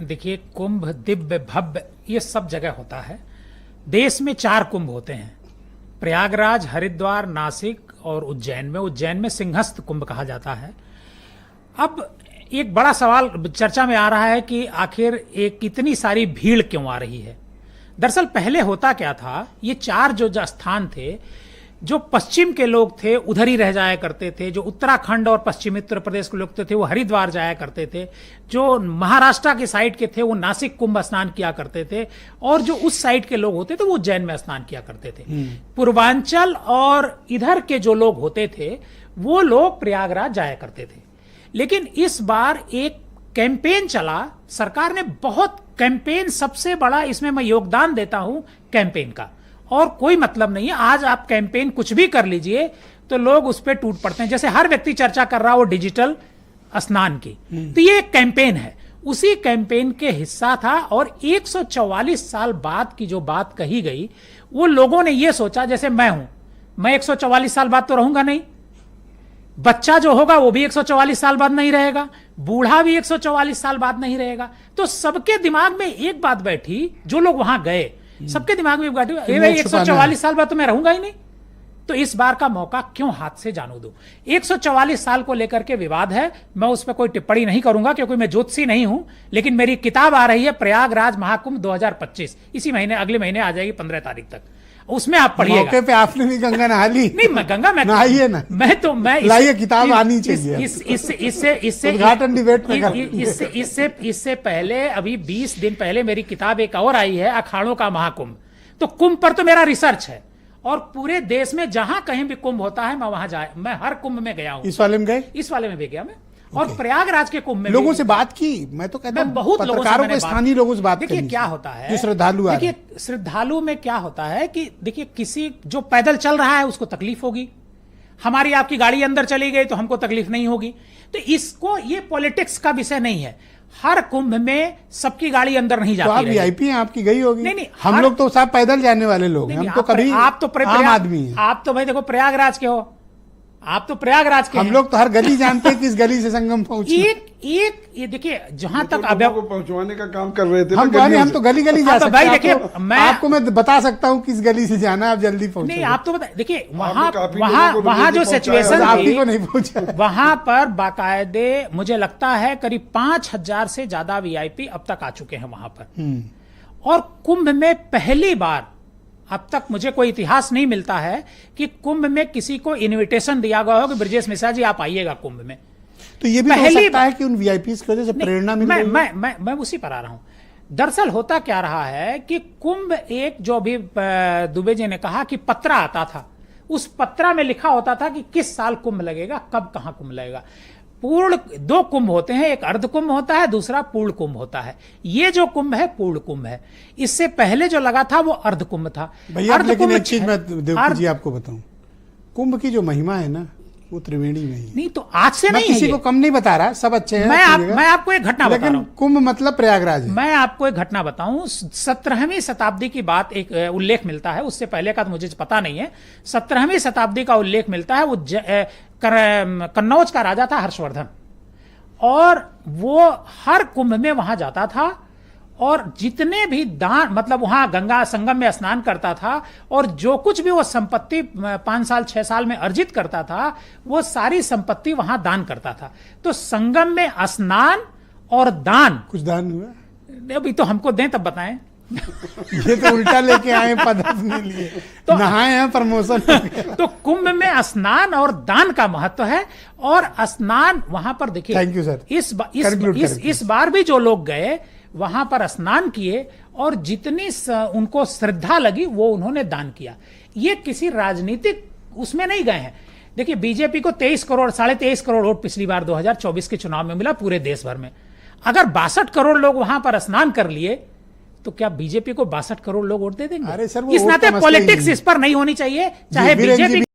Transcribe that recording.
देखिए, कुंभ दिव्य भव्य ये सब जगह होता है। देश में 4 कुंभ होते हैं, प्रयागराज, हरिद्वार, नासिक और उज्जैन में। उज्जैन में सिंहस्थ कुंभ कहा जाता है। अब एक बड़ा सवाल चर्चा में आ रहा है कि आखिर एक इतनी सारी भीड़ क्यों आ रही है। दरअसल पहले होता क्या था, ये 4 जो स्थान थे, जो पश्चिम के लोग थे उधर ही रह जाया करते थे। जो उत्तराखंड और पश्चिमी उत्तर प्रदेश के लोग थे वो हरिद्वार जाया करते थे। जो महाराष्ट्र के साइड के थे वो नासिक कुंभ स्नान किया करते थे, और जो उस साइड के लोग होते थे वो उज्जैन में स्नान किया करते थे। पूर्वांचल और इधर के जो लोग होते थे वो लोग प्रयागराज जाया करते थे। लेकिन इस बार एक कैंपेन चला, सरकार ने बहुत कैंपेन, सबसे बड़ा इसमें मैं योगदान देता हूं कैंपेन का, और कोई मतलब नहीं है। आज आप कैंपेन कुछ भी कर लीजिए तो लोग उस पर टूट पड़ते हैं। जैसे हर व्यक्ति चर्चा कर रहा हो डिजिटल स्नान की, तो ये एक कैंपेन है, उसी कैंपेन के हिस्सा था। और 144 साल बाद की जो बात कही गई, वो लोगों ने ये सोचा जैसे मैं हूं, मैं 144 साल बाद तो रहूंगा नहीं, बच्चा जो होगा वो भी 144 साल बाद नहीं रहेगा, बूढ़ा भी 144 साल बाद नहीं रहेगा। तो सबके दिमाग में एक बात बैठी, जो लोग वहां गए सबके दिमाग में बैठी, 144 साल बाद तो मैं रहूंगा ही नहीं, तो इस बार का मौका क्यों हाथ से जाने दो। 144 साल को लेकर के विवाद है, मैं उस पर कोई टिप्पणी नहीं करूंगा क्योंकि मैं ज्योतिषी नहीं हूं। लेकिन मेरी किताब आ रही है प्रयागराज महाकुंभ 2025, इसी महीने, अगले महीने आ जाएगी 15 तारीख तक, उसमें आप पढ़िएगा। मौके पे आपने भी गंगा नहा ली? नहीं, मैं गंगा में नहाइए ना, मैं लाइए, किताब आनी चाहिए। इससे उद्घाटन डिबेट में इससे पहले अभी 20 दिन पहले मेरी किताब एक और आई है, अखाड़ों का महाकुंभ। तो कुंभ पर तो मेरा रिसर्च है, और पूरे देश में जहां कहीं भी कुंभ होता है मैं वहां मैं हर कुंभ में गया हूं। इस वाले में गए? इस वाले में भी गया मैं, और प्रयागराज के कुंभ में लोगों से बात की। मैं तो कहता हूं बहुत पत्रकारों को, स्थानीय लोगों से बात देखिए क्या होता है, जो श्रद्धालु आ रहे हैं। देखिए श्रद्धालु में क्या होता है कि देखिए, किसी जो पैदल चल रहा है उसको तकलीफ होगी, हमारी आपकी गाड़ी अंदर चली गई तो हमको तकलीफ नहीं होगी। तो इसको, ये पॉलिटिक्स का विषय नहीं है। हर कुंभ में सबकी गाड़ी अंदर नहीं जाती। तो आप वीआईपी हैं, आपकी गई होगी। नहीं, हम लोग तो साहब पैदल जाने वाले लोग हैं, हम तो कभी आप तो आम आदमी हैं। आप तो भाई देखो प्रयागराज के हो, आप तो प्रयागराज के हम लोग तो हर गली जानते हैं किस गली से संगम पहुंचे। ये देखिए, जहां तक को पहुंचवाने का काम कर रहे थे, हम तो गली गली जा सकते हैं। भाई देखिए, आपको मैं बता सकता हूं किस गली से जाना, आप जल्दी पहुंचे। नहीं, आप तो बता, देखिए वहां जो सिचुएशन आपकी को नहीं पहुंचा, वहां पर बाकायदे मुझे लगता है करीब 5000 से ज्यादा वीआईपी अब तक आ चुके हैं वहां पर। और कुंभ में पहली बार, अब तक मुझे कोई इतिहास नहीं मिलता है कि कुंभ में किसी को इनविटेशन दिया गया हो कि ब्रजेश मिश्रा जी आप आइएगा कुंभ में। तो ये भी हो सकता है कि उन वीआईपी की वजह से प्रेरणा मिल रही है। मैं उसी पर आ रहा हूं। दरअसल होता क्या रहा है कि कुंभ एक, जो अभी दुबे जी ने कहा कि पत्रा आता था, उस पत्रा में लिखा होता था कि किस साल कुंभ लगेगा, कब कहां कुंभ लगेगा। पूर्ण 2 कुंभ होते हैं, एक अर्ध कुंभ होता है, दूसरा पूर्ण कुंभ होता है। ये जो कुंभ है पूर्ण कुंभ है। इससे पहले जो लगा था वो अर्ध कुंभ था। भैया लेकिन एक चीज मैं देवकी जी आपको बताऊं, कुंभ की जो महिमा है ना वो त्रिवेणी में ही नहीं, तो आज से नहीं, किसी को कम नहीं बता रहा, सब अच्छे हैं। मैं आपको एक घटना बता रहा हूं। कुंभ मतलब प्रयागराज है। मैं आपको एक घटना बताऊं, 17वीं शताब्दी की बात, एक उल्लेख मिलता है, उससे पहले का तो मुझे पता नहीं है। 17वीं शताब्दी का उल्लेख मिलता है। वो कन्नौज का राजा था हर्षवर्धन, और वो हर कुंभ में वहां जाता था, और जितने भी दान, मतलब वहां गंगा संगम में स्नान करता था, और जो कुछ भी वो संपत्ति 5 साल 6 साल में अर्जित करता था, वो सारी संपत्ति वहां दान करता था। तो संगम में स्नान और दान, कुछ दान हुआ अभी तो हमको दें तब बताएं। ये तो उल्टा लेके आए पद अपने लिए, तो नहाए हैं प्रमोशन। तो कुंभ में स्नान और दान का महत्व है, और स्नान वहां पर देखिए, थैंक यू सर। इस बार भी जो लोग गए वहां पर स्नान किए, और जितनी उनको श्रद्धा लगी वो उन्होंने दान किया। ये किसी राजनीतिक उसमें नहीं गए हैं। देखिए, बीजेपी को 23 करोड़, 23.5 करोड़ वोट पिछली बार 2024 के चुनाव में मिला पूरे देश भर में। अगर 62 करोड़ लोग वहां पर स्नान कर लिए तो क्या बीजेपी को 62 करोड़ लोग वोट दे देंगे? अरे सर, इस नाते पॉलिटिक्स इस पर नहीं होनी चाहिए, चाहे बीजेपी